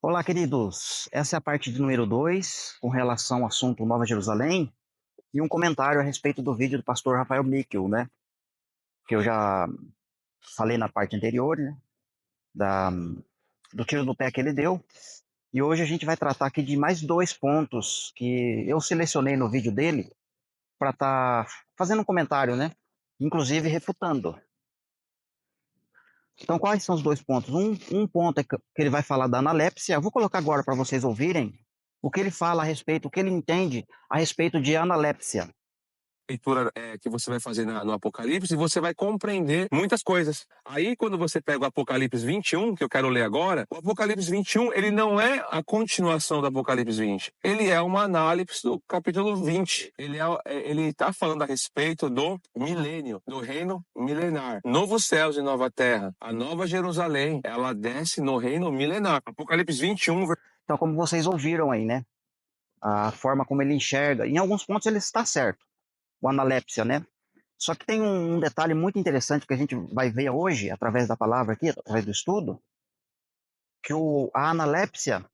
Olá, queridos. Essa é a parte de número 2, com relação ao assunto Nova Jerusalém, e um comentário a respeito do vídeo do pastor Rafael Mikkel, né? Que eu já falei na parte anterior, né? Da, do tiro no pé que ele deu. E hoje a gente vai tratar aqui de mais dois pontos que eu selecionei no vídeo dele para estar fazendo um comentário, né? Inclusive refutando. Então, quais são os dois pontos? Um ponto é que ele vai falar da analepsia. Eu vou colocar agora para vocês ouvirem o que ele fala a respeito, o que ele entende a respeito de analepsia. Leitura que você vai fazer no Apocalipse, você vai compreender muitas coisas. Aí, quando você pega o Apocalipse 21, que eu quero ler agora, o Apocalipse 21, ele não é a continuação do Apocalipse 20. Ele é uma análise do capítulo 20. Ele está falando a respeito do milênio, do reino milenar. Novos céus e nova terra. A nova Jerusalém, ela desce no reino milenar. Apocalipse 21. Então, como vocês ouviram aí, né? A forma como ele enxerga. Em alguns pontos ele está certo, o analepsia, né? Só que tem um detalhe muito interessante que a gente vai ver hoje, através da palavra aqui, através do estudo, que a analepsia,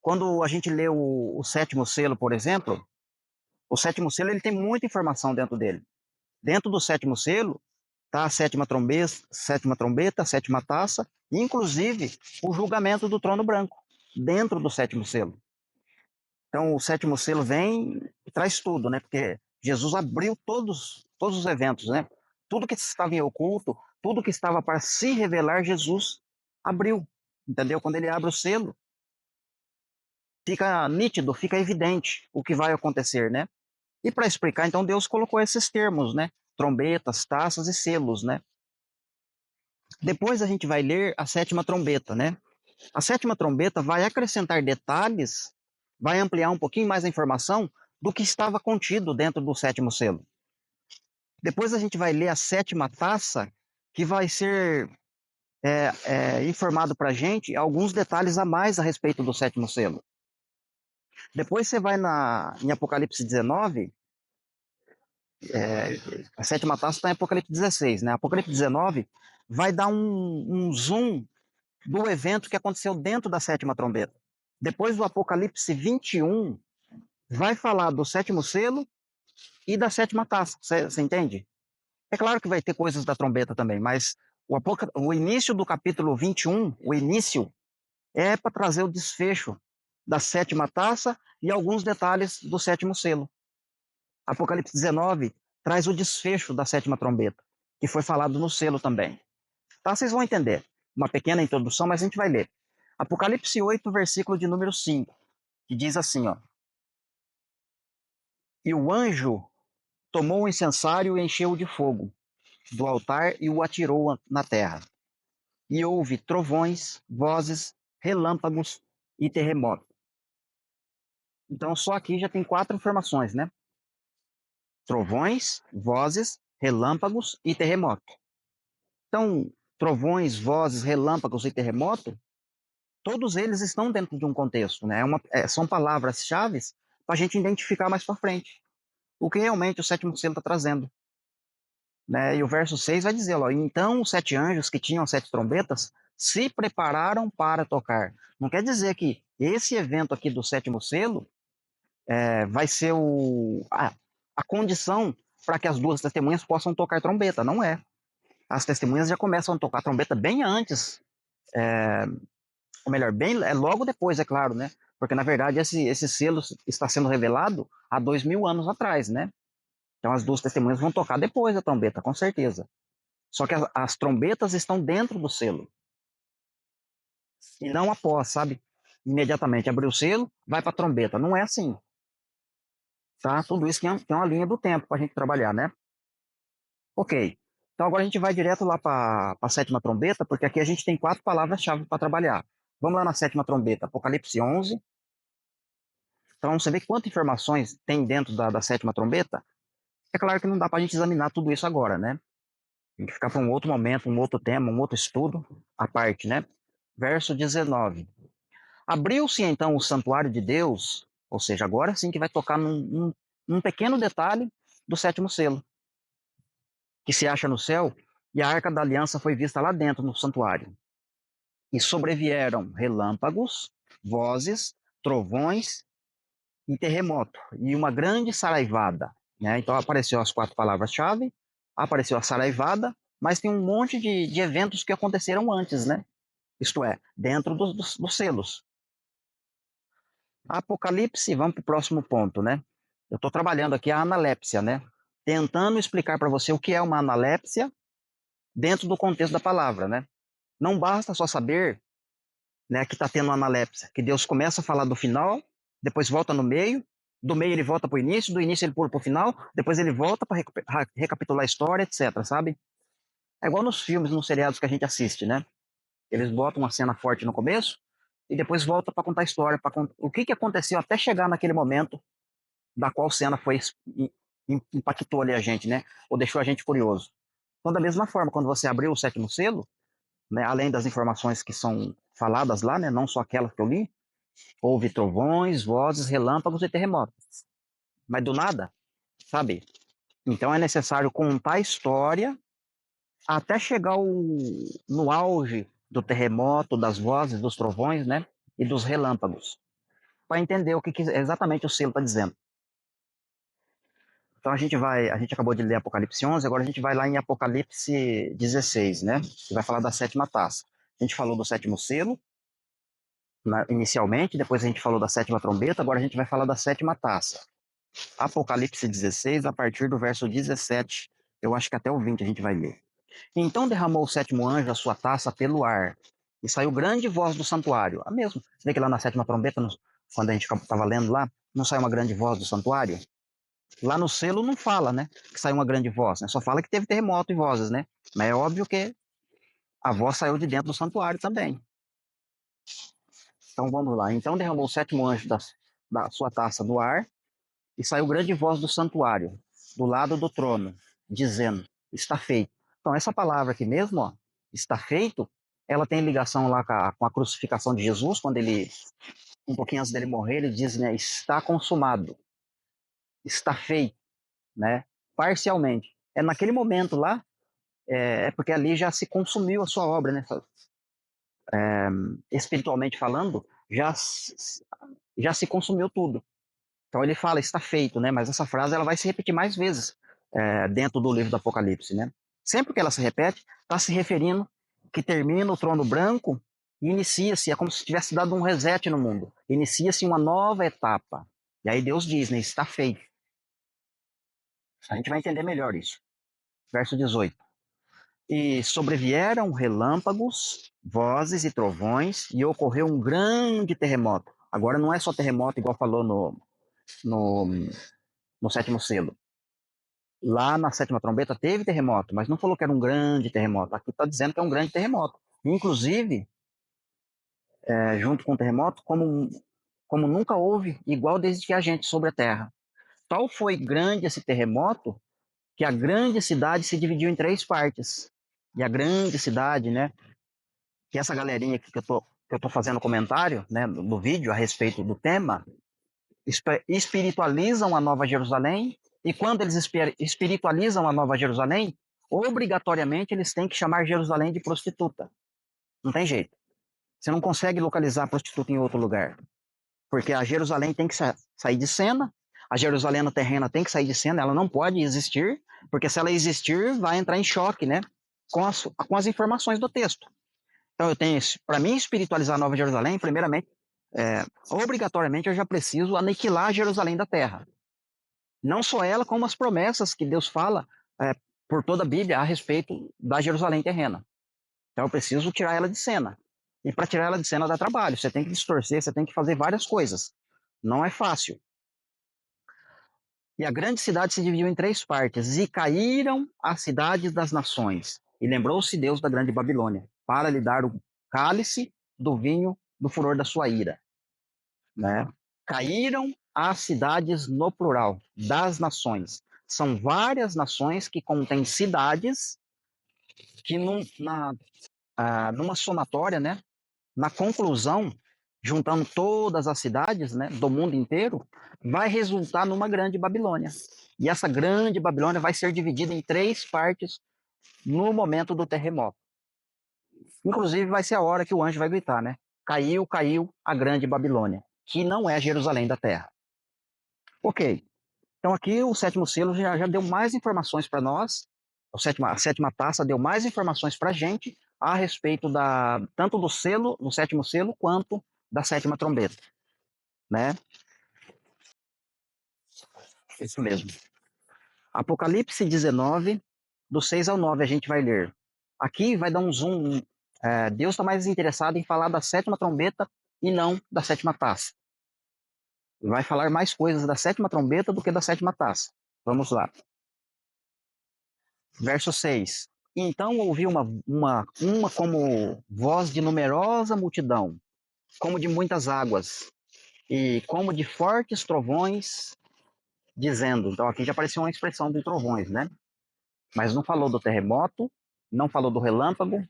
quando a gente lê o sétimo selo, por exemplo, o sétimo selo ele tem muita informação dentro dele. Dentro do sétimo selo está a sétima trombeta, a sétima taça, e inclusive o julgamento do trono branco, dentro do sétimo selo. Então o sétimo selo vem e traz tudo, né? Porque Jesus abriu todos os eventos, né? Tudo que estava em oculto, tudo que estava para se revelar, Jesus abriu, entendeu? Quando ele abre o selo, fica nítido, fica evidente o que vai acontecer, né? E para explicar, então Deus colocou esses termos, né? Trombetas, taças e selos, né? Depois a gente vai ler a sétima trombeta, né? A sétima trombeta vai acrescentar detalhes, vai ampliar um pouquinho mais a informação do que estava contido dentro do sétimo selo. Depois a gente vai ler a sétima taça, que vai ser informado para a gente alguns detalhes a mais a respeito do sétimo selo. Depois você vai em Apocalipse 19, a sétima taça está em Apocalipse 16, né? Apocalipse 19 vai dar um zoom do evento que aconteceu dentro da sétima trombeta. Depois do Apocalipse 21, vai falar do sétimo selo e da sétima taça. Você entende? É claro que vai ter coisas da trombeta também, mas o início do capítulo 21, o início, é para trazer o desfecho da sétima taça e alguns detalhes do sétimo selo. Apocalipse 19 traz o desfecho da sétima trombeta, que foi falado no selo também. Tá? Vocês vão entender. Uma pequena introdução, mas a gente vai ler. Apocalipse 8, versículo de número 5, que diz assim, ó. E o anjo tomou o incensário e encheu-o de fogo do altar e o atirou na terra. E houve trovões, vozes, relâmpagos e terremoto. Então, só aqui já tem 4 informações, né? Trovões, vozes, relâmpagos e terremoto. Então, trovões, vozes, relâmpagos e terremoto, todos eles estão dentro de um contexto, né? São palavras-chave para a gente identificar mais para frente o que realmente o sétimo selo está trazendo. Né? E o verso 6 vai dizer, ó, então os 7 anjos que tinham 7 trombetas se prepararam para tocar. Não quer dizer que esse evento aqui do sétimo selo vai ser a condição para que as duas testemunhas possam tocar trombeta. Não é. As testemunhas já começam a tocar trombeta bem antes, ou melhor, logo depois, é claro, né? Porque na verdade esse selo está sendo revelado há 2000 anos atrás, né? Então as duas testemunhas vão tocar depois da trombeta, com certeza. Só que as trombetas estão dentro do selo. E não após, sabe? Imediatamente abriu o selo, vai para a trombeta. Não é assim. Tá? Tudo isso tem uma linha do tempo para a gente trabalhar, né? Ok. Então agora a gente vai direto lá para a sétima trombeta, porque aqui a gente tem 4 palavras-chave para trabalhar. Vamos lá na sétima trombeta, Apocalipse 11. Então você vê quantas informações tem dentro da sétima trombeta? É claro que não dá para a gente examinar tudo isso agora, né? Tem que ficar para um outro momento, um outro tema, um outro estudo à parte, né? Verso 19. Abriu-se então o santuário de Deus, ou seja, agora sim que vai tocar num pequeno detalhe do sétimo selo, que se acha no céu, e a arca da aliança foi vista lá dentro no santuário. E sobrevieram relâmpagos vozes, trovões e terremoto, e uma grande saraivada. Né? Então apareceu as 4 palavras-chave, apareceu a saraivada, mas tem um monte de eventos que aconteceram antes, né? Isto é, dentro dos selos. Apocalipse, vamos para o próximo ponto, né? Eu estou trabalhando aqui a analepsia, né? Tentando explicar para você o que é uma analepsia dentro do contexto da palavra, né? Não basta só saber, né, que está tendo uma analepsia, que Deus começa a falar do final, depois volta no meio, do meio ele volta para o início, do início ele pula para o final, depois ele volta para recapitular a história, etc, sabe? É igual nos filmes, nos seriados que a gente assiste, né? Eles botam uma cena forte no começo e depois volta para contar a história, para o que aconteceu até chegar naquele momento da qual cena foi impactou ali a gente, né? Ou deixou a gente curioso. Então, da mesma forma, quando você abriu o 7º selo, né, além das informações que são faladas lá, né, não só aquelas que eu li, houve trovões, vozes, relâmpagos e terremotos. Mas do nada, sabe? Então é necessário contar a história até chegar no auge do terremoto, das vozes, dos trovões, né? E dos relâmpagos, para entender o que exatamente o selo está dizendo. Então a gente acabou de ler Apocalipse 11, agora a gente vai lá em Apocalipse 16, né? Que vai falar da 7ª taça. A gente falou do 7º selo, inicialmente, depois a gente falou da 7ª trombeta, agora a gente vai falar da 7ª taça. Apocalipse 16, a partir do verso 17, eu acho que até o 20 a gente vai ler. Então derramou o 7º anjo a sua taça pelo ar, e saiu grande voz do santuário. A mesmo, você vê que lá na 7ª trombeta, quando a gente estava lendo lá, não saiu uma grande voz do santuário? Lá no selo não fala, né, que saiu uma grande voz, né? Só fala que teve terremoto e vozes, né? Mas é óbvio que a voz saiu de dentro do santuário também. Então vamos lá. Então derramou o 7º anjo da sua taça no ar, e saiu grande voz do santuário, do lado do trono, dizendo: está feito. Então essa palavra aqui mesmo, ó, está feito, ela tem ligação lá com a crucificação de Jesus, quando ele, um pouquinho antes dele morrer, ele diz, né, está consumado, está feito, né, parcialmente. É naquele momento lá, porque ali já se consumiu a sua obra, né, espiritualmente falando, já se consumiu tudo. Então ele fala, está feito, né? Mas essa frase ela vai se repetir mais vezes dentro do livro do Apocalipse, né? Sempre que ela se repete, está se referindo que termina o trono branco e inicia-se, é como se tivesse dado um reset no mundo. Inicia-se uma nova etapa. E aí Deus diz, né? Está feito. A gente vai entender melhor isso. Verso 18. E sobrevieram relâmpagos, vozes e trovões, e ocorreu um grande terremoto. Agora não é só terremoto, igual falou no, no 7º selo. Lá na 7ª trombeta teve terremoto, mas não falou que era um grande terremoto. Aqui está dizendo que é um grande terremoto. Inclusive, junto com o terremoto, como nunca houve, igual desde que a gente sobre a Terra. Tal foi grande esse terremoto que a grande cidade se dividiu em 3 partes. E a grande cidade, né? Que essa galerinha aqui que eu tô fazendo comentário, né, no vídeo a respeito do tema, espiritualizam a Nova Jerusalém, e quando eles espiritualizam a Nova Jerusalém, obrigatoriamente eles têm que chamar Jerusalém de prostituta. Não tem jeito. Você não consegue localizar a prostituta em outro lugar. Porque a Jerusalém tem que sair de cena, a Jerusalém terrena tem que sair de cena, ela não pode existir, porque se ela existir, vai entrar em choque, né? Com as informações do texto. Então eu tenho, para mim, espiritualizar a Nova Jerusalém, primeiramente, obrigatoriamente eu já preciso aniquilar a Jerusalém da terra. Não só ela, como as promessas que Deus fala por toda a Bíblia a respeito da Jerusalém terrena. Então eu preciso tirar ela de cena. E para tirar ela de cena dá trabalho. Você tem que distorcer, você tem que fazer várias coisas. Não é fácil. E a grande cidade se dividiu em 3 partes. E caíram as cidades das nações. E lembrou-se Deus da grande Babilônia, para lhe dar o cálice do vinho do furor da sua ira. Né? Caíram as cidades no plural, das nações. São várias nações que contêm cidades que numa somatória, né, na conclusão, juntando todas as cidades, né, do mundo inteiro, vai resultar numa grande Babilônia. E essa grande Babilônia vai ser dividida em 3 partes no momento do terremoto. Inclusive vai ser a hora que o anjo vai gritar, né? caiu a grande Babilônia, que não é Jerusalém da Terra. Ok, então aqui o sétimo selo já deu mais informações para nós, a sétima taça deu mais informações para a gente a respeito tanto do selo, do sétimo selo, quanto da sétima trombeta, né? Isso mesmo. Apocalipse 19, do 6 ao 9 a gente vai ler. Aqui vai dar um zoom. Deus está mais interessado em falar da sétima trombeta e não da sétima taça. Vai falar mais coisas da sétima trombeta do que da sétima taça. Vamos lá. Verso 6. Então ouvi uma como voz de numerosa multidão, como de muitas águas, e como de fortes trovões, dizendo. Então aqui já apareceu uma expressão de trovões, né? Mas não falou do terremoto, não falou do relâmpago,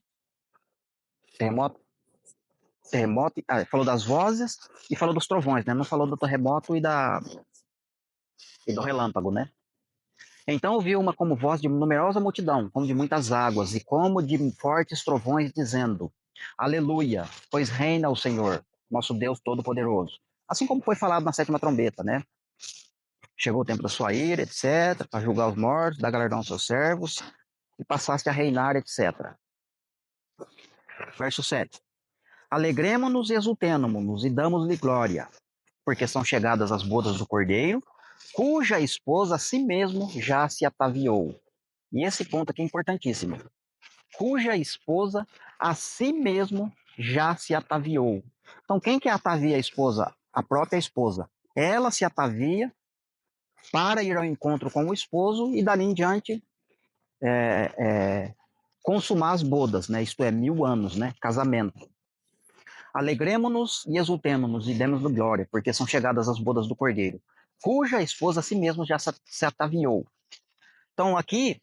terremoto, falou das vozes e falou dos trovões, né? Não falou do terremoto e do relâmpago, né? Então ouviu uma como voz de numerosa multidão, como de muitas águas, e como de fortes trovões, dizendo: Aleluia, pois reina o Senhor, nosso Deus Todo-Poderoso. Assim como foi falado na sétima trombeta, né? Chegou o tempo da sua ira, etc., para julgar os mortos, dar galardão aos seus servos, e passaste a reinar, etc. Verso 7. Alegremo-nos e exultemo-nos e damos-lhe glória, porque são chegadas as bodas do Cordeiro, cuja esposa a si mesmo já se ataviou. E esse ponto aqui é importantíssimo. Cuja esposa a si mesmo já se ataviou. Então, quem que atavia a esposa? A própria esposa. Ela se atavia para ir ao encontro com o esposo e dali em diante consumar as bodas, né? Isto é, 1000 anos, né? Casamento. Alegremo-nos e exultemo-nos e demos-lhe glória, porque são chegadas as bodas do Cordeiro, cuja esposa a si mesmo já se ataviou. Então aqui,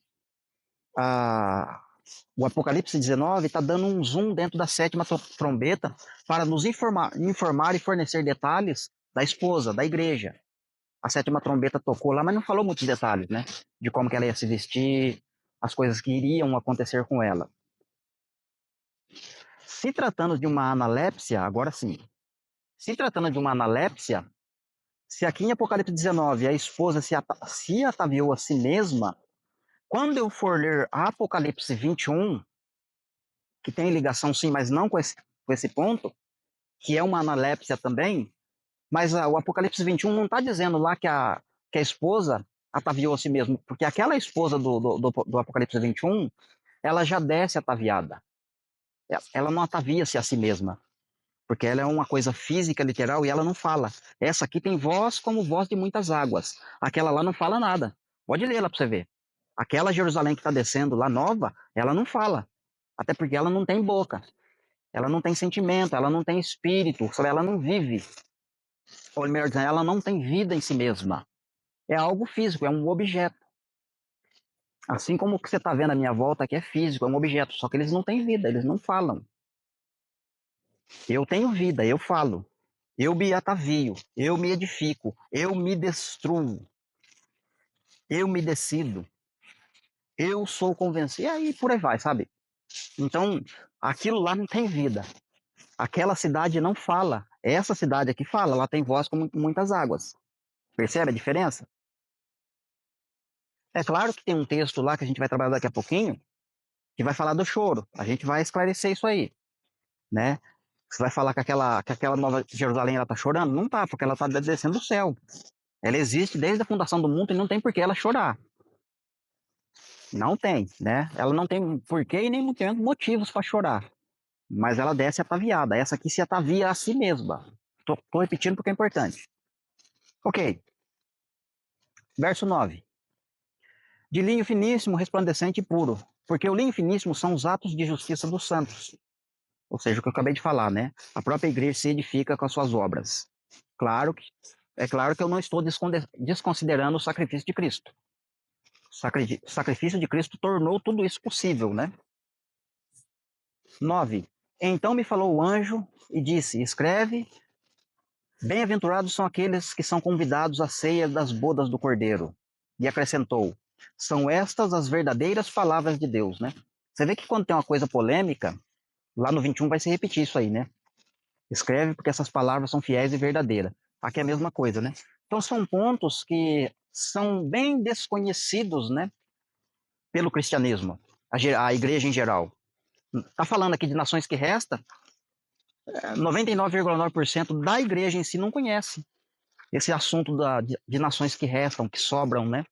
o Apocalipse 19 está dando um zoom dentro da sétima trombeta para nos informar e fornecer detalhes da esposa, da igreja. A sétima trombeta tocou lá, mas não falou muitos detalhes, né? De como que ela ia se vestir, as coisas que iriam acontecer com ela. Se tratando de uma analepsia, agora sim, se tratando de uma analepsia, se aqui em Apocalipse 19 a esposa se ataviou a si mesma, quando eu for ler Apocalipse 21, que tem ligação sim, mas não com esse ponto, que é uma analepsia também, mas o Apocalipse 21 não está dizendo lá que a esposa ataviou a si mesma, porque aquela esposa do Apocalipse 21, ela já desce ataviada. Ela não atavia-se a si mesma, porque ela é uma coisa física, literal, e ela não fala. Essa aqui tem voz como voz de muitas águas. Aquela lá não fala nada. Pode ler lá para você ver. Aquela Jerusalém que está descendo lá nova, ela não fala. Até porque ela não tem boca. Ela não tem sentimento, ela não tem espírito, ela não vive. Ou melhor dizendo, ela não tem vida em si mesma. É algo físico, é um objeto. Assim como o que você está vendo à minha volta aqui é físico, é um objeto, só que eles não têm vida, eles não falam. Eu tenho vida, eu falo. Eu me atavio, eu me edifico, eu me destruo, eu me decido, eu sou convencido, e aí por aí vai, sabe? Então, aquilo lá não tem vida. Aquela cidade não fala. Essa cidade aqui fala, ela tem voz como muitas águas. Percebe a diferença? É claro que tem um texto lá que a gente vai trabalhar daqui a pouquinho, que vai falar do choro. A gente vai esclarecer isso aí, né? Você vai falar que aquela Nova Jerusalém ela tá chorando? Não tá, porque ela tá descendo do céu. Ela existe desde a fundação do mundo e não tem por que ela chorar. Não tem, né? Ela não tem porquê e nem motivos para chorar. Mas ela desce ataviada. Essa aqui se atavia a si mesma. Tô repetindo porque é importante. Ok. Verso 9. De linho finíssimo, resplandecente e puro. Porque o linho finíssimo são os atos de justiça dos santos. Ou seja, o que eu acabei de falar, né? A própria igreja se edifica com as suas obras. É claro que eu não estou desconsiderando o sacrifício de Cristo. O sacrifício de Cristo tornou tudo isso possível, né? 9. Então me falou o anjo e disse: Escreve, bem-aventurados são aqueles que são convidados à ceia das bodas do Cordeiro. E acrescentou: São estas as verdadeiras palavras de Deus, né? Você vê que quando tem uma coisa polêmica, lá no 21 vai se repetir isso aí, né? Escreve porque essas palavras são fiéis e verdadeiras. Aqui é a mesma coisa, né? Então são pontos que são bem desconhecidos, né, pelo cristianismo, a igreja em geral. Está falando aqui de nações que restam, 99,9% da igreja em si não conhece esse assunto de nações que restam, que sobram, né?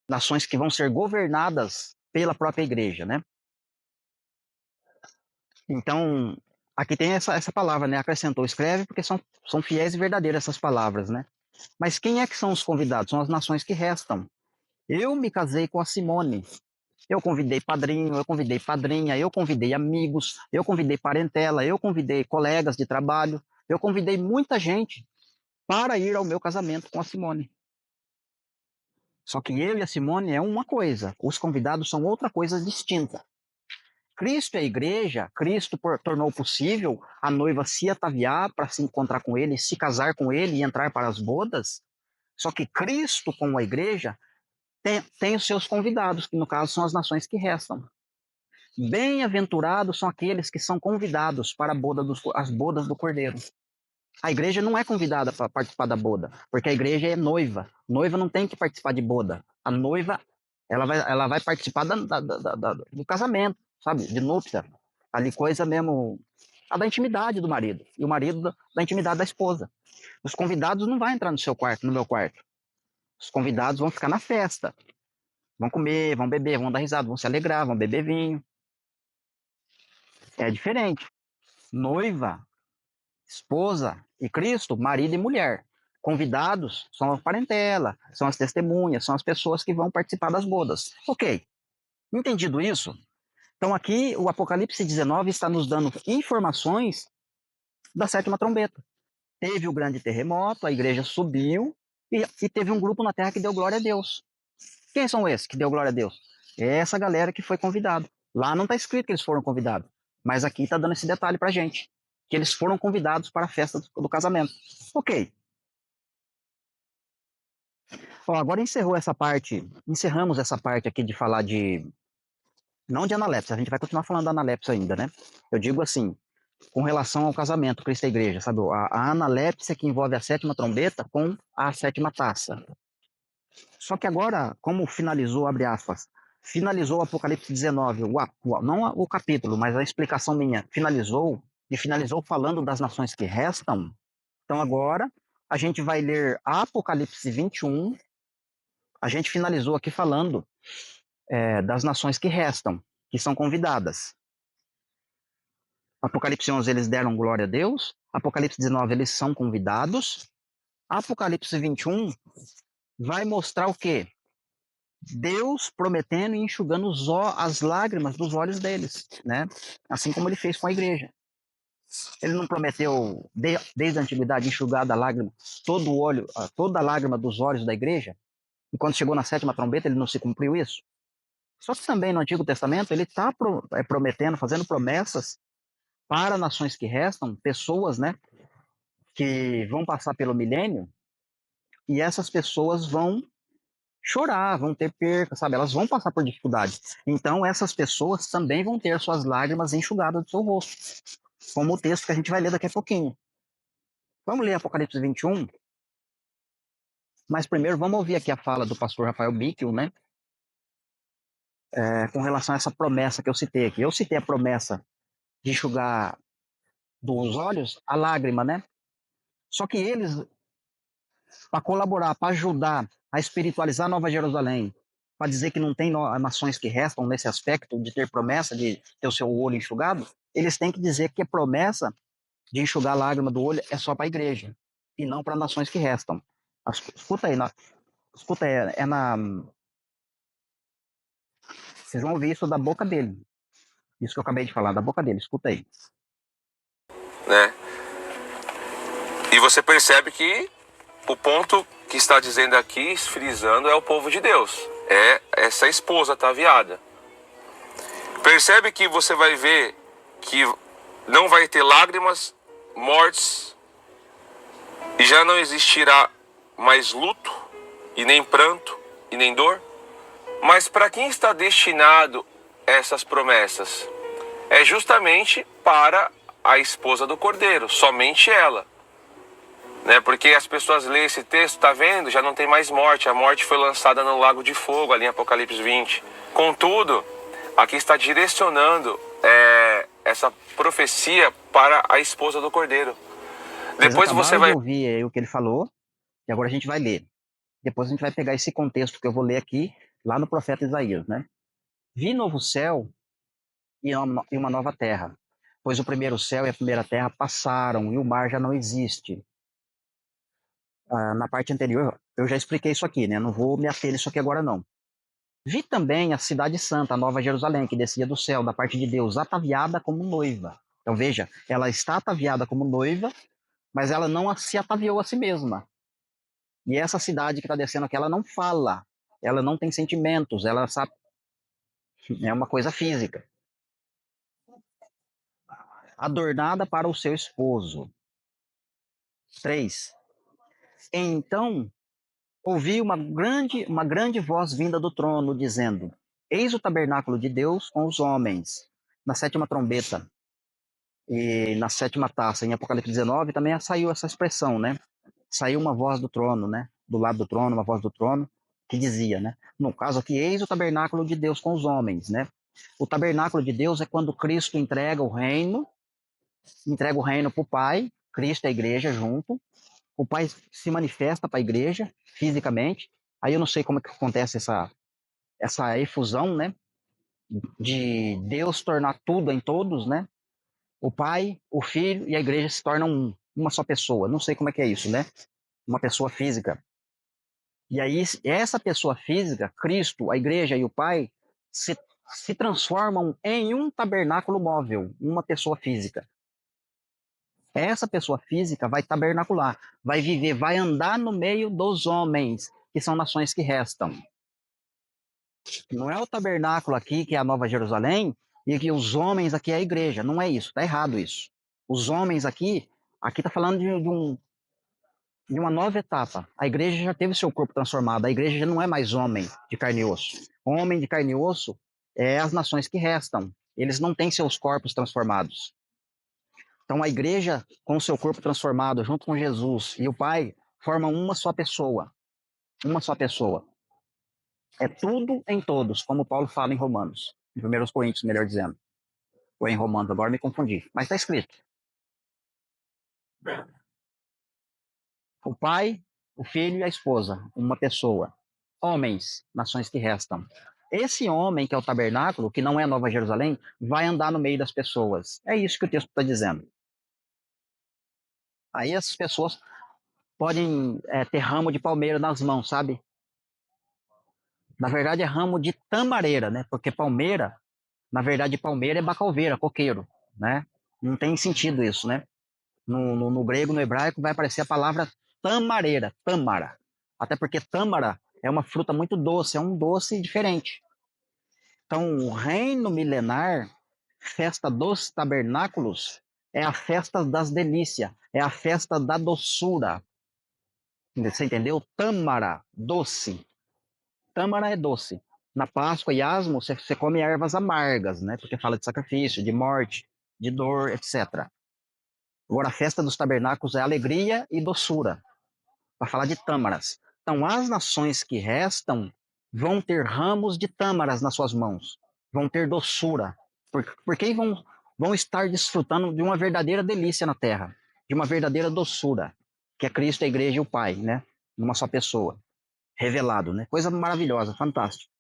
Nações que vão ser governadas pela própria igreja, né? Então, aqui tem essa palavra, né? Acrescentou, escreve, porque são fiéis e verdadeiras essas palavras, né? Mas quem é que são os convidados? São as nações que restam. Eu me casei com a Simone. Eu convidei padrinho, eu convidei padrinha, eu convidei amigos, eu convidei parentela, eu convidei colegas de trabalho, eu convidei muita gente para ir ao meu casamento com a Simone. Só que eu e a Simone é uma coisa, os convidados são outra coisa distinta. Cristo e a igreja, Cristo tornou possível a noiva se ataviar para se encontrar com ele, se casar com ele e entrar para as bodas. Só que Cristo, com a igreja, tem os seus convidados, que no caso são as nações que restam. Bem-aventurados são aqueles que são convidados para as bodas do Cordeiro. A igreja não é convidada para participar da boda, porque a igreja é noiva. Noiva não tem que participar de boda. A noiva, ela vai participar do casamento, sabe? De núpcia. Ali coisa mesmo, a da intimidade do marido. E o marido da intimidade da esposa. Os convidados não vão entrar no seu quarto, no meu quarto. Os convidados vão ficar na festa. Vão comer, vão beber, vão dar risada, vão se alegrar, vão beber vinho. É diferente. Noiva, esposa e Cristo, marido e mulher. Convidados são a parentela, são as testemunhas, são as pessoas que vão participar das bodas. Ok, entendido isso? Então aqui o Apocalipse 19 está nos dando informações da sétima trombeta. Teve o grande terremoto, a igreja subiu e teve um grupo na terra que deu glória a Deus. Quem são esses que deu glória a Deus? É essa galera que foi convidada. Lá não está escrito que eles foram convidados, mas aqui está dando esse detalhe para gente, que eles foram convidados para a festa do casamento. Ok. Bom, agora encerramos essa parte aqui de falar não de analepse, a gente vai continuar falando da analepse ainda, né? Eu digo assim, com relação ao casamento, Cristo e a igreja, sabe? A analepse que envolve a sétima trombeta com a sétima taça. Só que agora, como finalizou, abre aspas, finalizou o Apocalipse 19, não o capítulo, mas a explicação minha, finalizou falando das nações que restam. Então agora a gente vai ler Apocalipse 21. A gente finalizou aqui falando das nações que restam, que são convidadas. Apocalipse 11 eles deram glória a Deus. Apocalipse 19 eles são convidados. Apocalipse 21 vai mostrar o quê? Deus prometendo e enxugando as lágrimas dos olhos deles, né? Assim como ele fez com a igreja. Ele não prometeu, desde a antiguidade, enxugar da lágrima toda a lágrima dos olhos da igreja? E quando chegou na sétima trombeta, ele não se cumpriu isso? Só que também no Antigo Testamento, ele está prometendo, fazendo promessas para nações que restam, pessoas, né, que vão passar pelo milênio, e essas pessoas vão chorar, vão ter perca, sabe? Elas vão passar por dificuldades. Então, essas pessoas também vão ter suas lágrimas enxugadas do seu rosto, como o texto que a gente vai ler daqui a pouquinho. Vamos ler Apocalipse 21, mas primeiro vamos ouvir aqui a fala do pastor Rafael Bickel, né? Com relação a essa promessa que eu citei aqui. Eu citei a promessa de enxugar dos olhos a lágrima, né? Só que eles, para colaborar, para ajudar a espiritualizar Nova Jerusalém, para dizer que não tem nações que restam nesse aspecto de ter promessa de ter o seu olho enxugado, eles têm que dizer que a promessa de enxugar a lágrima do olho é só para a igreja e não para nações que restam. Escuta aí, escuta aí, vocês vão ouvir isso da boca dele. Isso que eu acabei de falar, da boca dele, escuta aí. Né? E você percebe que o ponto que está dizendo aqui, frisando, é o povo de Deus. É essa esposa ataviada. Percebe que você vai ver que não vai ter lágrimas, mortes, e já não existirá mais luto, e nem pranto, e nem dor. Mas para quem está destinado essas promessas? É justamente para a esposa do Cordeiro, somente ela. Né? Porque as pessoas leem esse texto, tá vendo? Já não tem mais morte. A morte foi lançada no lago de fogo, ali em Apocalipse 20. Contudo, aqui está direcionando essa profecia para a esposa do Cordeiro. Vocês Depois você acabaram de vai... ouvir aí o que ele falou, e agora a gente vai ler. Depois a gente vai pegar esse contexto que eu vou ler aqui, lá no profeta Isaías, né? Vi novo céu e uma nova terra, pois o primeiro céu e a primeira terra passaram e o mar já não existe. Na parte anterior, eu já expliquei isso aqui, né? Não vou me ater nisso aqui agora, não. Vi também a cidade santa, a Nova Jerusalém, que descia do céu, da parte de Deus, ataviada como noiva. Então veja, ela está ataviada como noiva, mas ela não se ataviou a si mesma. E essa cidade que está descendo aqui, ela não fala, ela não tem sentimentos, ela sabe, é uma coisa física. Adornada para o seu esposo. 3. Então ouvi uma grande voz vinda do trono, dizendo: Eis o tabernáculo de Deus com os homens. Na sétima trombeta e na sétima taça, em Apocalipse 19, também saiu essa expressão, né? Saiu uma voz do trono, né? Do lado do trono, uma voz do trono, que dizia, né? No caso aqui, eis o tabernáculo de Deus com os homens, né? O tabernáculo de Deus é quando Cristo entrega o reino para o Pai, Cristo e a igreja junto. O Pai se manifesta para a igreja fisicamente. Aí eu não sei como é que acontece essa efusão, né? De Deus tornar tudo em todos, né? O Pai, o Filho e a igreja se tornam uma só pessoa. Não sei como é que é isso, né? Uma pessoa física. E aí essa pessoa física, Cristo, a igreja e o Pai, se transformam em um tabernáculo móvel, uma pessoa física. Essa pessoa física vai tabernacular, vai viver, vai andar no meio dos homens, que são nações que restam. Não é o tabernáculo aqui, que é a Nova Jerusalém, e que os homens aqui é a igreja. Não é isso, está errado isso. Os homens aqui está falando de uma nova etapa. A igreja já teve seu corpo transformado, a igreja já não é mais homem de carne e osso. Homem de carne e osso é as nações que restam. Eles não têm seus corpos transformados. Então a igreja, com o seu corpo transformado, junto com Jesus e o Pai, formam uma só pessoa. Uma só pessoa. É tudo em todos, como Paulo fala em Romanos. Em 1 Coríntios, melhor dizendo. Ou em Romanos, agora me confundi. Mas está escrito. O Pai, o Filho e a esposa. Uma pessoa. Homens, nações que restam. Esse homem, que é o tabernáculo, que não é a Nova Jerusalém, vai andar no meio das pessoas. É isso que o texto está dizendo. Aí essas pessoas podem ter ramo de palmeira nas mãos, sabe? Na verdade é ramo de tamareira, né? Porque palmeira, na verdade palmeira é bacalveira, coqueiro, né? Não tem sentido isso, né? No grego, no hebraico, vai aparecer a palavra tamareira, tâmara. Até porque tâmara é uma fruta muito doce, é um doce diferente. Então, o reino milenar, festa dos tabernáculos, é a festa das delícias, é a festa da doçura. Você entendeu? Tâmara, doce. Tâmara é doce. Na Páscoa e Asmo, você come ervas amargas, né? Porque fala de sacrifício, de morte, de dor, etc. Agora, a festa dos tabernáculos é alegria e doçura, para falar de tâmaras. Então, as nações que restam vão ter ramos de tâmaras nas suas mãos, vão ter doçura, porque vão estar desfrutando de uma verdadeira delícia na terra, de uma verdadeira doçura, que é Cristo, a igreja e o Pai, né? Numa só pessoa, revelado, né? Coisa maravilhosa, fantástica.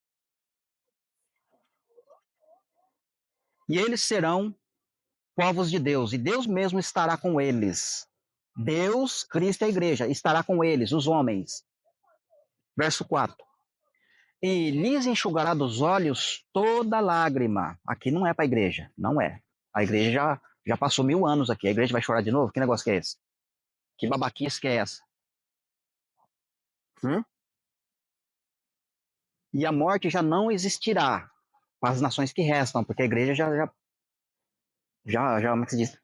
E eles serão povos de Deus, e Deus mesmo estará com eles. Deus, Cristo e a igreja, estará com eles, os homens. Verso 4. E lhes enxugará dos olhos toda lágrima. Aqui não é para a igreja, não é. A igreja já passou 1000 anos aqui. A igreja vai chorar de novo? Que negócio que é esse? Que babaquice que é essa? Hum? E a morte já não existirá para as nações que restam, porque a igreja como é que se diz?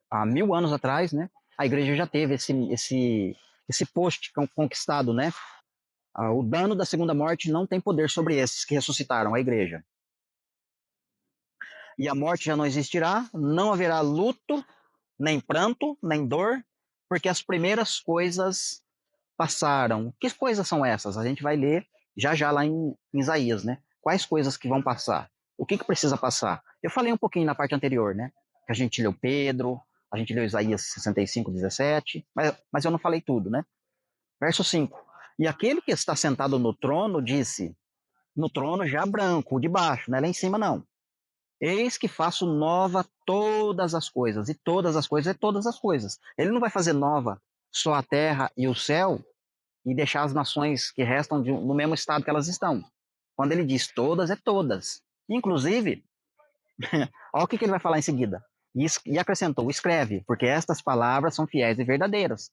Há 1000 anos atrás, né? A igreja já teve esse post conquistado, né? O dano da segunda morte não tem poder sobre esses que ressuscitaram, a igreja. e a morte já não existirá, não haverá luto, nem pranto, nem dor, porque as primeiras coisas passaram. Que coisas são essas? A gente vai ler já já lá em Isaías, né? Quais coisas que vão passar? O que precisa passar? Eu falei um pouquinho na parte anterior, né? Que a gente leu Pedro, a gente leu Isaías 65, 17, mas eu não falei tudo, né? Verso 5. E aquele que está sentado no trono disse, no trono já branco, de baixo, não é lá em cima não. Eis que faço nova todas as coisas, e todas as coisas é todas as coisas. Ele não vai fazer nova só a terra e o céu e deixar as nações que restam no mesmo estado que elas estão. Quando ele diz todas, é todas. Inclusive, olha o que ele vai falar em seguida. E acrescentou, escreve, porque estas palavras são fiéis e verdadeiras.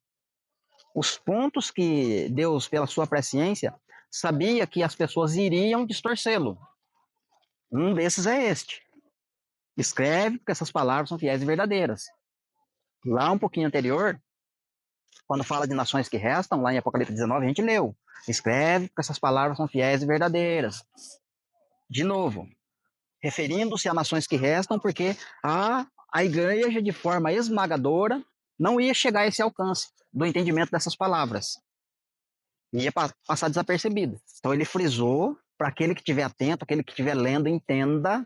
Os pontos que Deus, pela sua presciência, sabia que as pessoas iriam distorcê-lo. Um desses é este. Escreve, porque essas palavras são fiéis e verdadeiras. Lá um pouquinho anterior, quando fala de nações que restam, lá em Apocalipse 19, a gente leu. Escreve, porque essas palavras são fiéis e verdadeiras. De novo, referindo-se a nações que restam, porque a igreja, de forma esmagadora, não ia chegar a esse alcance do entendimento dessas palavras. Ia passar desapercebido. Então ele frisou para aquele que estiver atento, aquele que estiver lendo, entenda.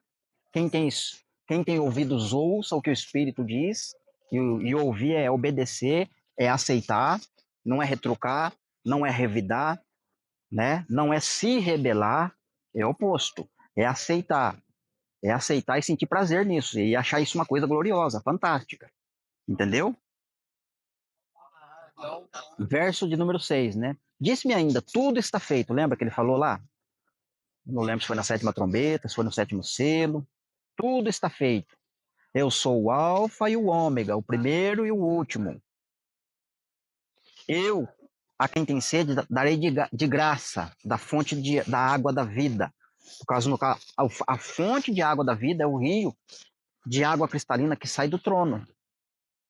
Quem tem ouvidos, ouça o que o Espírito diz. E ouvir é obedecer, é aceitar, não é retrucar, não é revidar, né? Não é se rebelar, é o oposto. É aceitar. É aceitar e sentir prazer nisso. E achar isso uma coisa gloriosa, fantástica. Entendeu? Verso de número 6, né? Disse-me ainda, tudo está feito. Lembra que ele falou lá? Não lembro se foi na sétima trombeta, se foi no sétimo selo. Tudo está feito. Eu sou o alfa e o ômega, o primeiro e o último. Eu, a quem tem sede, darei de graça da fonte da água da vida. Por causa, a fonte de água da vida é o rio de água cristalina que sai do trono,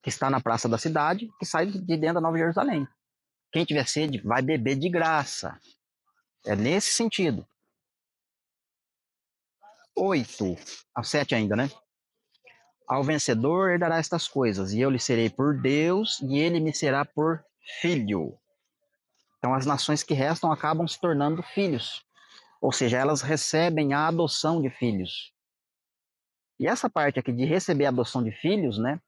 que está na praça da cidade, que sai de dentro da Nova Jerusalém. Quem tiver sede vai beber de graça. É nesse sentido. 8, a 7 ainda, né? Ao vencedor herdará estas coisas, e eu lhe serei por Deus, e ele me será por filho. Então as nações que restam acabam se tornando filhos, ou seja, elas recebem a adoção de filhos. E essa parte aqui de receber a adoção de filhos, né,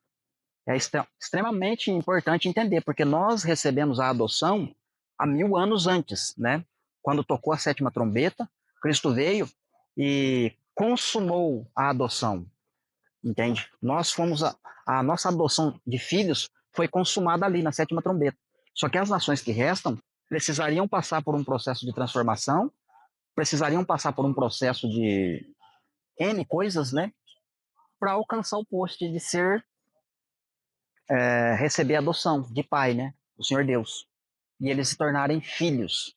é extremamente importante entender, porque nós recebemos a adoção há 1000 anos antes, né? Quando tocou a sétima trombeta, Cristo veio e consumou a adoção, entende? A nossa adoção de filhos foi consumada ali na sétima trombeta. Só que as nações que restam precisariam passar por um processo de transformação, precisariam passar por um processo de N coisas, né? Para alcançar o posto de receber a adoção de pai, né? Do Senhor Deus. E eles se tornarem filhos.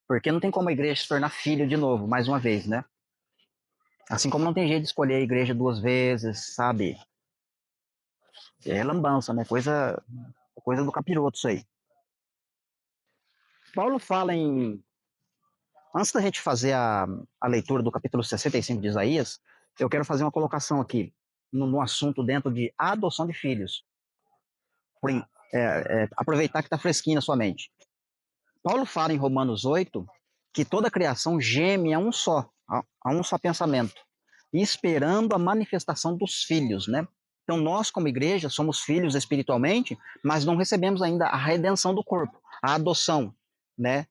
Porque não tem como a igreja se tornar filho de novo, mais uma vez, né? Assim como não tem jeito de escolher a igreja 2 vezes, sabe? É lambança, né? Coisa do capiroto isso aí. Paulo fala em... Antes da gente fazer a leitura do capítulo 65 de Isaías, eu quero fazer uma colocação aqui no assunto dentro de adoção de filhos. Aproveitar que está fresquinho na sua mente. Paulo fala em Romanos 8 que toda a criação geme a um só pensamento, esperando a manifestação dos filhos, né? Então nós, como igreja, somos filhos espiritualmente, mas não recebemos ainda a redenção do corpo, a adoção, né?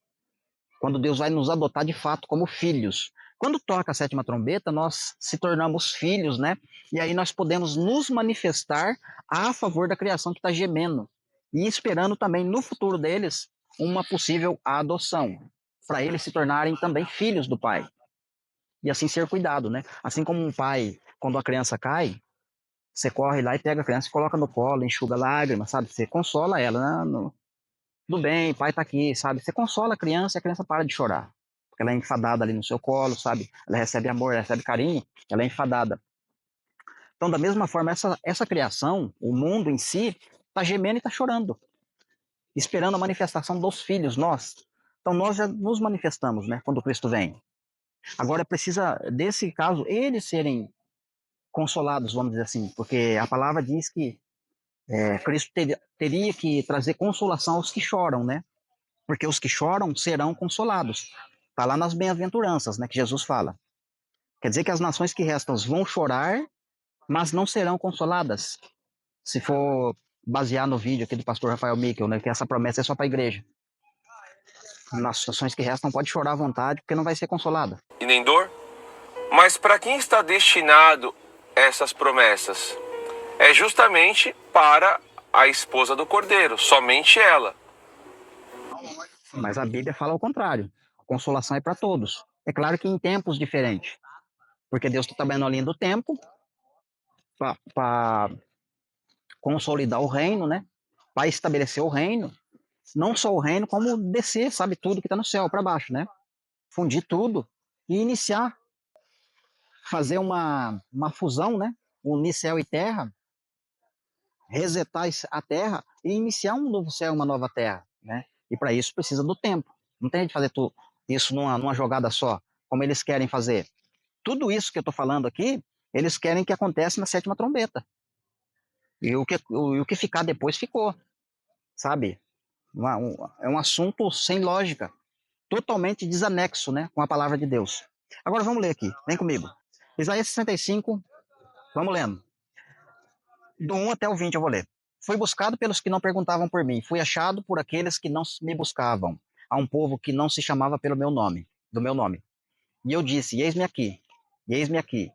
Quando Deus vai nos adotar de fato como filhos. Quando toca a sétima trombeta, nós se tornamos filhos, né? E aí nós podemos nos manifestar a favor da criação que está gemendo e esperando também no futuro deles uma possível adoção, para eles se tornarem também filhos do pai. E assim ser cuidado, né? Assim como um pai, quando a criança cai, você corre lá e pega a criança e coloca no colo, enxuga lágrimas, sabe? Você consola ela, né? Tudo bem, pai tá aqui, sabe? Você consola a criança e a criança para de chorar. Porque ela é enfadada ali no seu colo, sabe? Ela recebe amor, ela recebe carinho, ela é enfadada. Então, da mesma forma, essa criação, o mundo em si, tá gemendo e tá chorando, esperando a manifestação dos filhos, nós. Então, nós já nos manifestamos, né? Quando Cristo vem. Agora, precisa, desse caso, eles serem consolados, vamos dizer assim, porque a palavra diz que Cristo teria que trazer consolação aos que choram, né? Porque os que choram serão consolados. Está lá nas bem-aventuranças, né, que Jesus fala. Quer dizer que as nações que restam vão chorar, mas não serão consoladas. Se for basear no vídeo aqui do pastor Rafael Mikkel, né, que essa promessa é só para a igreja. Nas nações que restam pode chorar à vontade, porque não vai ser consolada. E nem dor? Mas para quem está destinado essas promessas? É justamente para a esposa do Cordeiro, somente ela. Mas a Bíblia fala ao contrário. A consolação é para todos. É claro que em tempos diferentes. Porque Deus está trabalhando a linha do tempo para consolidar o reino, né? Para estabelecer o reino. Não só o reino, como descer, sabe, tudo que está no céu para baixo, né? Fundir tudo e iniciar, fazer uma fusão, né? Unir céu e terra, resetar a terra e iniciar um novo céu, uma nova terra, né? E para isso precisa do tempo. Não tem de fazer tudo isso numa jogada só, como eles querem fazer. Tudo isso que eu estou falando aqui, eles querem que aconteça na sétima trombeta. E o que ficar depois ficou, sabe? É um assunto sem lógica, totalmente desanexo, né, com a palavra de Deus. Agora vamos ler aqui, vem comigo. Isaías 65, vamos lendo. Do 1 até o 20 eu vou ler. Fui buscado pelos que não perguntavam por mim, fui achado por aqueles que não me buscavam, a um povo que não se chamava pelo meu nome, do meu nome. E eu disse, eis-me aqui, eis-me aqui.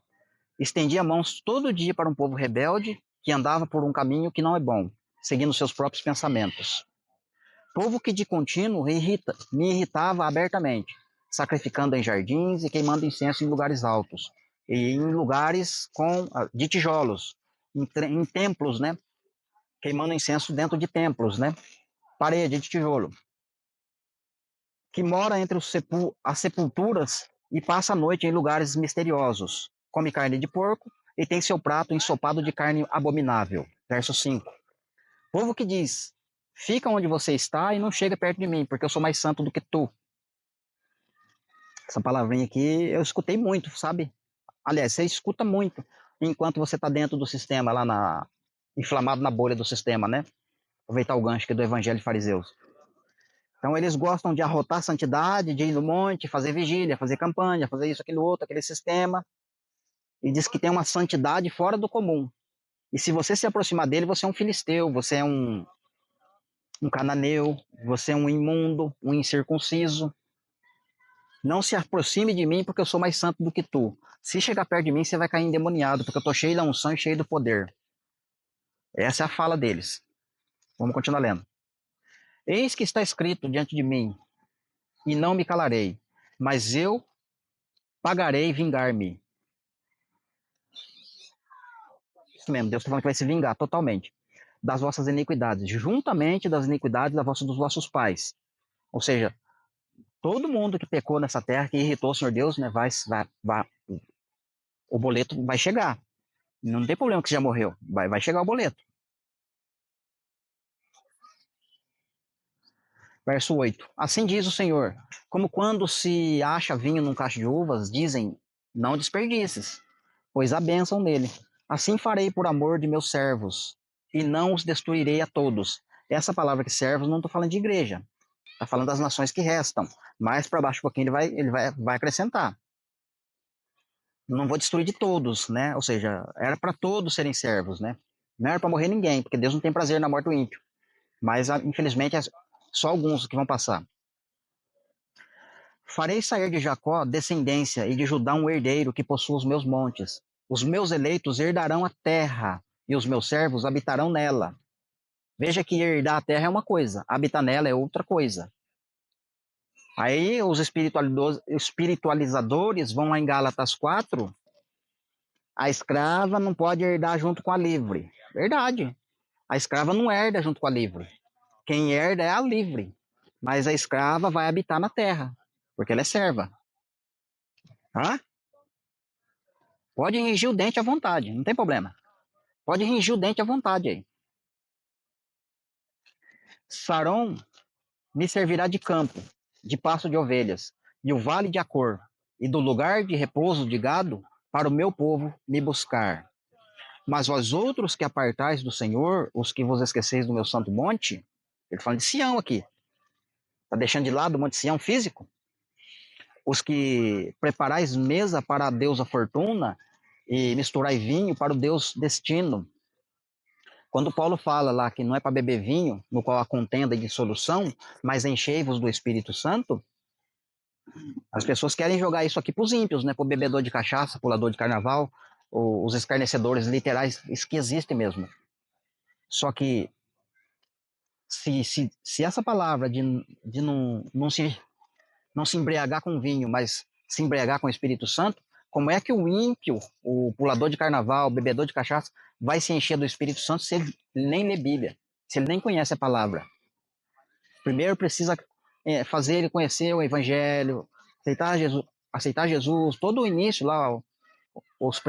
Estendi a mãos todo dia para um povo rebelde que andava por um caminho que não é bom, seguindo seus próprios pensamentos. Povo que de contínuo me irritava abertamente, sacrificando em jardins e queimando incenso em lugares altos, e em lugares de tijolos, em templos, né? Queimando incenso dentro de templos, né? Parede de tijolo. Que mora entre as sepulturas e passa a noite em lugares misteriosos. Come carne de porco e tem seu prato ensopado de carne abominável. Verso 5. Povo que diz, fica onde você está e não chega perto de mim, porque eu sou mais santo do que tu. Essa palavrinha aqui eu escutei muito, sabe? Aliás, você escuta muito enquanto você está dentro do sistema, inflamado na bolha do sistema, né? Aproveitar o gancho aqui do Evangelho de Fariseus. Então eles gostam de arrotar a santidade, de ir no monte, fazer vigília, fazer campanha, fazer isso, aquilo outro, aquele sistema. E diz que tem uma santidade fora do comum. E se você se aproximar dele, você é um filisteu, você é um cananeu, você é um imundo, um incircunciso. Não se aproxime de mim, porque eu sou mais santo do que tu. Se chegar perto de mim, você vai cair endemoniado, porque eu estou cheio da unção e cheio do poder. Essa é a fala deles. Vamos continuar lendo. Eis que está escrito diante de mim, e não me calarei, mas eu pagarei vingar-me. Isso mesmo, Deus está falando que vai se vingar totalmente das vossas iniquidades, juntamente das iniquidades dos vossos pais. Ou seja, todo mundo que pecou nessa terra, que irritou o Senhor Deus, né, o boleto vai chegar. Não tem problema que você já morreu, vai chegar o boleto. Verso 8. Assim diz o Senhor, como quando se acha vinho num cacho de uvas, dizem, não desperdices, pois há bênção nele. Assim farei por amor de meus servos, e não os destruirei a todos. Essa palavra que servos, não estou falando de igreja, está falando das nações que restam. Mais para baixo um pouquinho vai acrescentar. Não vou destruir de todos, né? Ou seja, era para todos serem servos, né? Não era para morrer ninguém, porque Deus não tem prazer na morte do ímpio. Mas, infelizmente, é só alguns que vão passar. Farei sair de Jacó descendência e de Judá um herdeiro que possua os meus montes. Os meus eleitos herdarão a terra e os meus servos habitarão nela. Veja que herdar a terra é uma coisa, habitar nela é outra coisa. Aí os espiritualizadores vão lá em Gálatas 4, a escrava não pode herdar junto com a livre. Verdade. A escrava não herda junto com a livre. Quem herda é a livre. Mas a escrava vai habitar na terra, porque ela é serva. Tá? Pode ringir o dente à vontade, não tem problema. Pode ringir o dente à vontade aí. Saron me servirá de campo, de pasto de ovelhas, e o vale de Acor, e do lugar de repouso de gado, para o meu povo me buscar. Mas vós outros que apartais do Senhor, os que vos esqueceis do meu santo monte, ele fala de Sião aqui, está deixando de lado o monte Sião físico, os que preparais mesa para a deusa fortuna e misturai vinho para o deus destino. Quando Paulo fala lá que não é para beber vinho, no qual há contenda e dissolução, mas enchei-vos do Espírito Santo, as pessoas querem jogar isso aqui para os ímpios, né? Para o bebedor de cachaça, pulador de carnaval, os escarnecedores literais, isso que existe mesmo. Só que se essa palavra de não se embriagar com vinho, mas se embriagar com o Espírito Santo, como é que o ímpio, o pulador de carnaval, o bebedor de cachaça, vai se encher do Espírito Santo se ele nem lê Bíblia, se ele nem conhece a palavra? Primeiro precisa fazer ele conhecer o Evangelho, aceitar Jesus, todo o início lá, os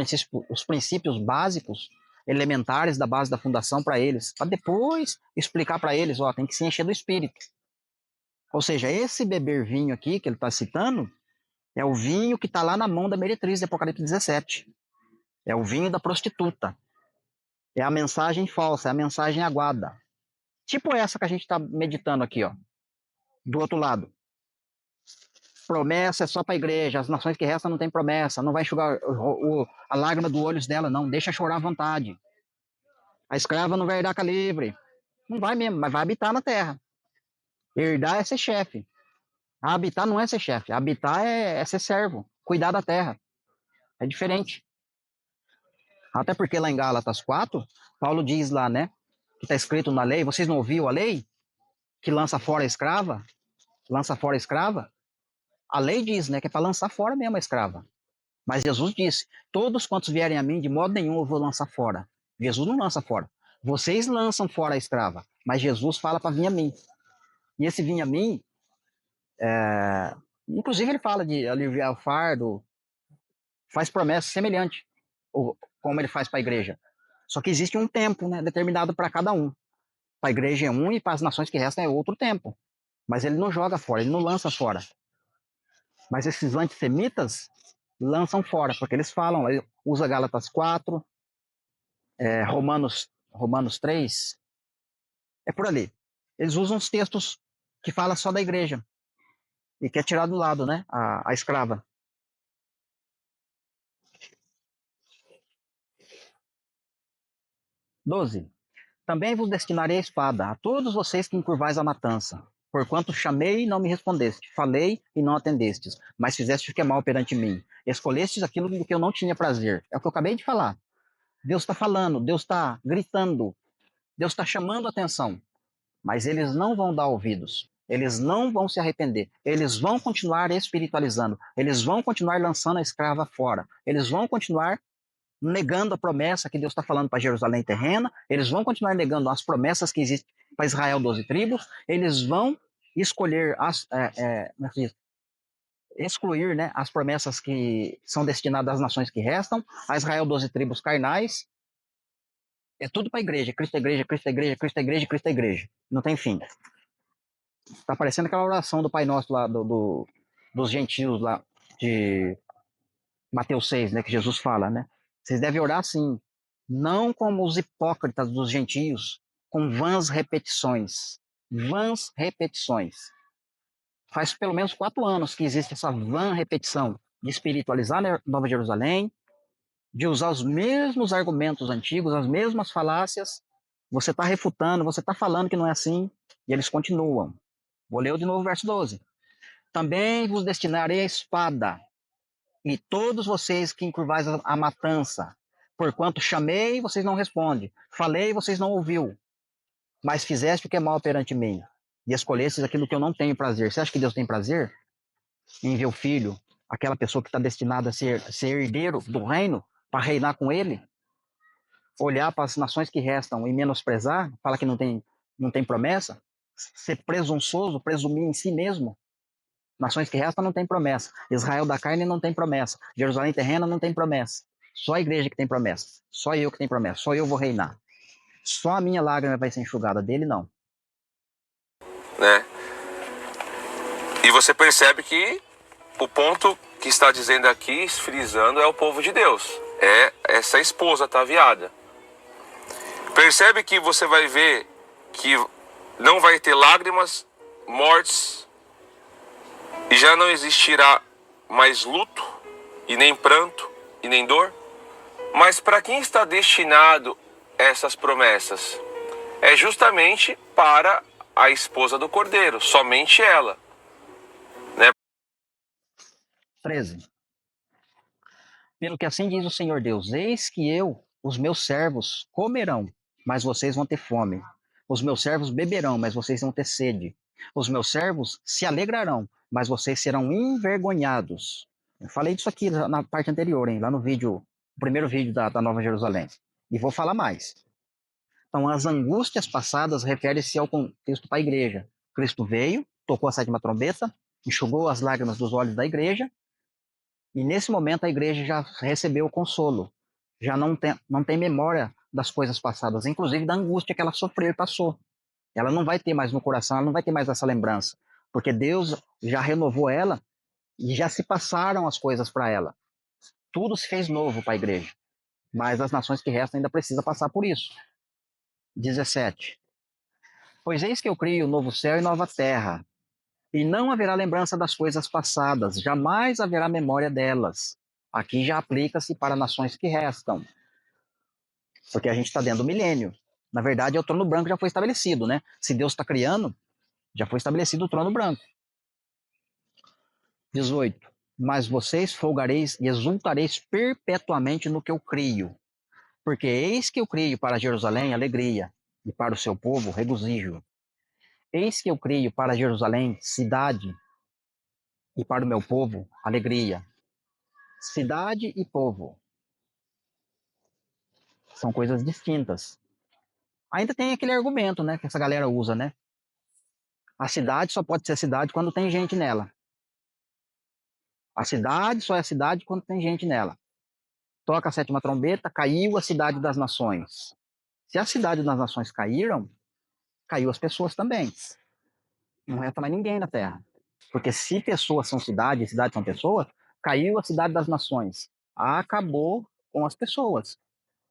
princípios básicos, elementares da base da fundação para eles, para depois explicar para eles, ó, tem que se encher do Espírito. Ou seja, esse beber vinho aqui que ele está citando é o vinho que está lá na mão da meretriz de Apocalipse 17. É o vinho da prostituta. É a mensagem falsa, é a mensagem aguada. Tipo essa que a gente está meditando aqui, ó. Do outro lado. Promessa é só para a igreja, as nações que restam não tem promessa, não vai enxugar a lágrima dos olhos dela, não, deixa chorar à vontade. A escrava não vai herdar com a livre. Não vai mesmo, mas vai habitar na terra. Herdar é ser chefe. Habitar não é ser chefe, habitar é ser servo, cuidar da terra. É diferente. Até porque lá em Gálatas 4, Paulo diz lá, né, que está escrito na lei, vocês não ouviram a lei? Que lança fora a escrava? Lança fora a escrava? A lei diz, né, que é para lançar fora mesmo a escrava. Mas Jesus disse, todos quantos vierem a mim, de modo nenhum eu vou lançar fora. Jesus não lança fora. Vocês lançam fora a escrava, mas Jesus fala para vir a mim. E esse vir a mim, inclusive ele fala de aliviar o fardo, faz promessa semelhante, como ele faz para a igreja. Só que existe um tempo, né, determinado para cada um. Para a igreja é um e para as nações que restam é outro tempo. Mas ele não joga fora, ele não lança fora. Mas esses antissemitas lançam fora, porque eles falam, ele usa Gálatas 4, Romanos 3, é por ali. Eles usam os textos que falam só da igreja e quer tirar do lado, né, a escrava. 12. Também vos destinarei a espada, a todos vocês que encurvais a matança. Porquanto chamei e não me respondeste, falei e não atendestes, mas fizeste o que é mal perante mim. Escolhestes aquilo do que eu não tinha prazer. É o que eu acabei de falar. Deus está falando, Deus está gritando, Deus está chamando a atenção, mas eles não vão dar ouvidos. Eles não vão se arrepender. Eles vão continuar espiritualizando. Eles vão continuar lançando a escrava fora. Eles vão continuar negando a promessa que Deus está falando para Jerusalém terrena, eles vão continuar negando as promessas que existem para Israel 12 tribos, eles vão escolher excluir, né, as promessas que são destinadas às nações que restam, a Israel 12 tribos carnais, é tudo para a igreja, Cristo é igreja, Cristo é igreja, Cristo é igreja, Cristo é igreja, não tem fim. Está parecendo aquela oração do Pai Nosso lá, dos gentios lá, de Mateus 6, né, que Jesus fala, né? Vocês devem orar assim, não como os hipócritas dos gentios, com vãs repetições. Vãs repetições. Faz pelo menos 4 anos que existe essa vã repetição de espiritualizar Nova Jerusalém, de usar os mesmos argumentos antigos, as mesmas falácias. Você está refutando, você está falando que não é assim, e eles continuam. Vou ler de novo o verso 12. Também vos destinarei a espada, e todos vocês que encurvais a matança, porquanto chamei, vocês não respondem. Falei, vocês não ouviu. Mas fizeste o que é mal perante mim. E escolhestes aquilo que eu não tenho prazer. Você acha que Deus tem prazer em ver o filho, aquela pessoa que está destinada a ser herdeiro do reino, para reinar com ele? Olhar para as nações que restam e menosprezar? Falar que não tem promessa? Ser presunçoso, presumir em si mesmo? Nações que restam não tem promessa. Israel da carne não tem promessa. Jerusalém terrena não tem promessa. Só a igreja que tem promessa. Só eu que tenho promessa. Só eu vou reinar. Só a minha lágrima vai ser enxugada. Dele não. Né? E você percebe que o ponto que está dizendo aqui, frisando, é o povo de Deus. É essa esposa ataviada. Percebe que você vai ver que não vai ter lágrimas, mortes, e já não existirá mais luto, e nem pranto, e nem dor? Mas para quem está destinado essas promessas? É justamente para a esposa do Cordeiro, somente ela. 13. Pelo que assim diz o Senhor Deus: eis que eu, os meus servos, comerão, mas vocês vão ter fome. Os meus servos beberão, mas vocês vão ter sede. Os meus servos se alegrarão, mas vocês serão envergonhados. Eu falei disso aqui na parte anterior, hein? Lá no vídeo, o primeiro vídeo da Nova Jerusalém. E vou falar mais. Então, as angústias passadas referem-se ao contexto para a igreja. Cristo veio, tocou a sétima trombeta, enxugou as lágrimas dos olhos da igreja, e nesse momento a igreja já recebeu o consolo, já não tem memória das coisas passadas, inclusive da angústia que ela sofreu e passou. Ela não vai ter mais no coração, ela não vai ter mais essa lembrança, porque Deus já renovou ela e já se passaram as coisas para ela. Tudo se fez novo para a igreja, mas as nações que restam ainda precisam passar por isso. 17. Pois eis que eu crio novo céu e nova terra, e não haverá lembrança das coisas passadas, jamais haverá memória delas. Aqui já aplica-se para nações que restam, porque a gente está dentro do milênio. Na verdade, o trono branco já foi estabelecido, né? Se Deus está criando, já foi estabelecido o trono branco. 18. Mas vocês folgareis e exultareis perpetuamente no que eu crio, porque eis que eu crio para Jerusalém alegria, e para o seu povo regozijo. Eis que eu crio para Jerusalém cidade, e para o meu povo alegria. Cidade e povo são coisas distintas. Ainda tem aquele argumento, né, que essa galera usa, né? A cidade só pode ser cidade quando tem gente nela. A cidade só é cidade quando tem gente nela. Toca a sétima trombeta, caiu a cidade das nações. Se a cidade das nações caíram, caiu as pessoas também. Não resta mais ninguém na Terra. Porque se pessoas são cidade e cidades são pessoas, caiu a cidade das nações. Acabou com as pessoas.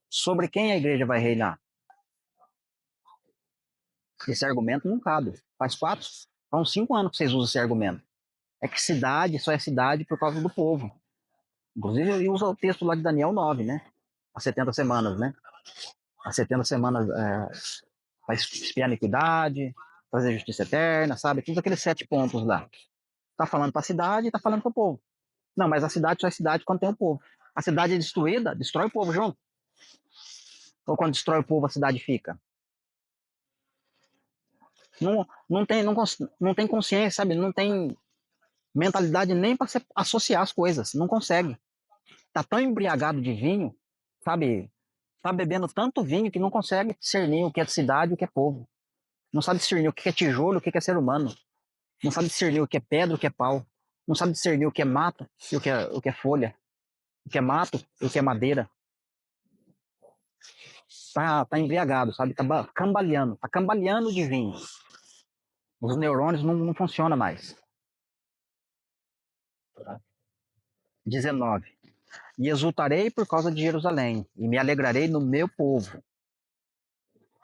Sobre quem a igreja vai reinar? Esse argumento não cabe. Faz 5 anos que vocês usam esse argumento. É que cidade só é cidade por causa do povo. Inclusive, ele usa o texto lá de Daniel 9, né? As 70 semanas, né? As 70 semanas para expiar a iniquidade, fazer justiça eterna, sabe? Todos aqueles 7 pontos lá. Tá falando para a cidade e tá falando para o povo. Não, mas a cidade só é cidade quando tem o povo. A cidade é destruída, destrói o povo junto. Ou quando destrói o povo, a cidade fica. Não tem consciência, sabe? Não tem mentalidade nem para associar as coisas. Não consegue. Tá tão embriagado de vinho, sabe? Tá bebendo tanto vinho que não consegue discernir o que é cidade e o que é povo. Não sabe discernir o que é tijolo e o que é ser humano. Não sabe discernir o que é pedra e o que é pau. Não sabe discernir o que é mato e o que é folha. O que é mato e o que é madeira. Tá embriagado, sabe? Tá cambaleando. Tá cambaleando de vinho. Os neurônios não funcionam mais. 19. E exultarei por causa de Jerusalém, e me alegrarei no meu povo.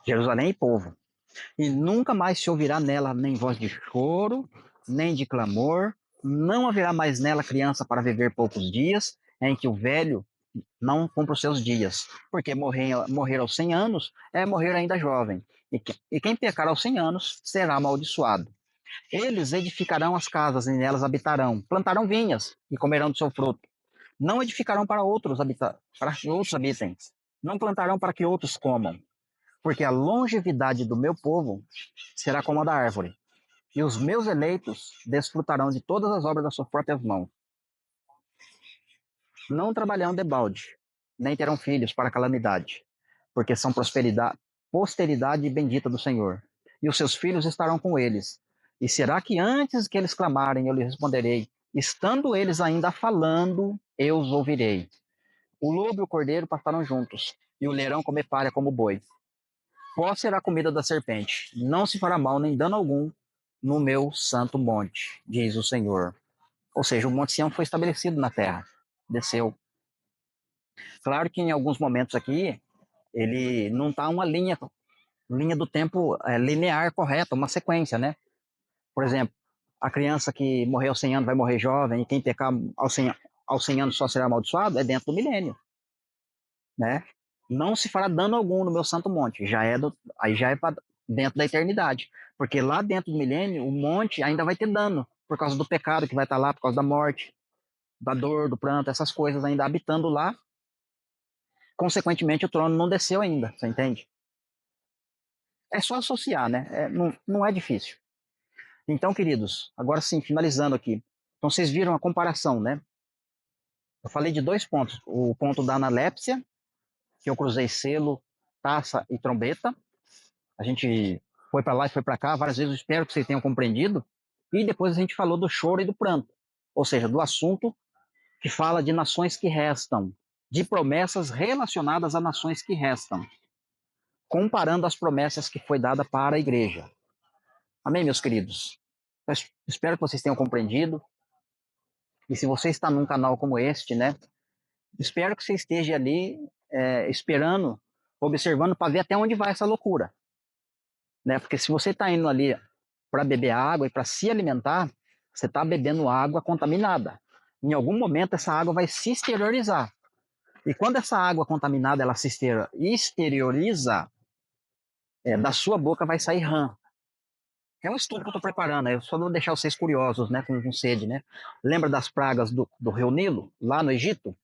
Jerusalém e povo. E nunca mais se ouvirá nela nem voz de choro, nem de clamor, não haverá mais nela criança para viver poucos dias, em que o velho não cumpra os seus dias, porque morrer aos 100 anos é morrer ainda jovem, e quem pecar aos 100 anos será amaldiçoado. Eles edificarão as casas e nelas habitarão, plantarão vinhas e comerão do seu fruto. Não edificarão para que outros habitem, não plantarão para que outros comam, porque a longevidade do meu povo será como a da árvore, e os meus eleitos desfrutarão de todas as obras das suas próprias mãos. Não trabalharão debalde, nem terão filhos para calamidade, porque são posteridade bendita do Senhor, e os seus filhos estarão com eles. E será que antes que eles clamarem, eu lhes responderei, estando eles ainda falando, eu os ouvirei. O lobo e o cordeiro pastarão juntos, e o leirão comer palha como boi. Qual será a comida da serpente? Não se fará mal nem dano algum no meu santo monte, diz o Senhor. Ou seja, o Monte Sião foi estabelecido na terra, desceu. Claro que em alguns momentos aqui, ele não está uma linha do tempo linear correta, uma sequência, né? Por exemplo, a criança que morrer aos 100 anos vai morrer jovem, e quem pecar aos 100 anos só será amaldiçoado, é dentro do milênio, né? Não se fará dano algum no meu santo monte, aí já é pra dentro da eternidade, porque lá dentro do milênio, o monte ainda vai ter dano, por causa do pecado que vai estar lá, por causa da morte, da dor, do pranto, essas coisas ainda habitando lá. Consequentemente, o trono não desceu ainda, você entende? É só associar, né? Não é difícil. Então, queridos, agora sim, finalizando aqui. Então, vocês viram a comparação, né? Eu falei de 2 pontos. O ponto da analepsia, que eu cruzei selo, taça e trombeta. A gente foi para lá e foi para cá várias vezes. Eu espero que vocês tenham compreendido. E depois a gente falou do choro e do pranto. Ou seja, do assunto que fala de nações que restam, de promessas relacionadas a nações que restam, comparando as promessas que foi dada para a igreja. Amém, meus queridos? Eu espero que vocês tenham compreendido. E se você está num canal como este, né? Espero que você esteja ali esperando, observando para ver até onde vai essa loucura, né? Porque se você está indo ali para beber água e para se alimentar, você está bebendo água contaminada. Em algum momento essa água vai se exteriorizar. E quando essa água contaminada ela se exterioriza, da sua boca vai sair rã. É um estudo que eu estou preparando, eu só vou deixar vocês curiosos, né, com sede, né? Lembra das pragas do rio Nilo, lá no Egito?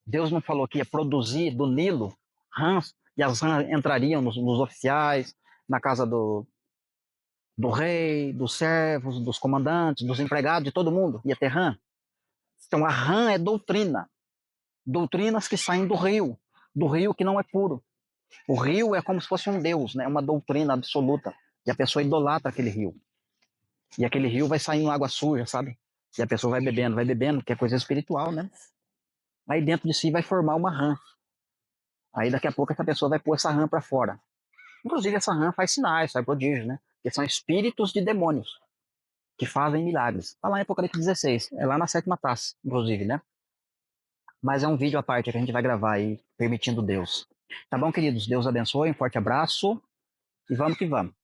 Deus não falou que ia produzir do Nilo rãs, e as rãs entrariam nos oficiais, na casa do rei, dos servos, dos comandantes, dos empregados, de todo mundo, ia ter rã. Então a rã é doutrina, doutrinas que saem do rio que não é puro. O rio é como se fosse um deus, né? Uma doutrina absoluta, e a pessoa idolatra aquele rio. E aquele rio vai saindo água suja, sabe? E a pessoa vai bebendo, que é coisa espiritual, né? Aí dentro de si vai formar uma rã. Aí daqui a pouco essa pessoa vai pôr essa rã para fora. Inclusive essa rã faz sinais, faz prodígios, né? Que são espíritos de demônios que fazem milagres. Está lá em Apocalipse 16, é lá na sétima taça, inclusive, né? Mas é um vídeo à parte que a gente vai gravar aí, permitindo Deus. Tá bom, queridos? Deus abençoe, um forte abraço e vamos que vamos.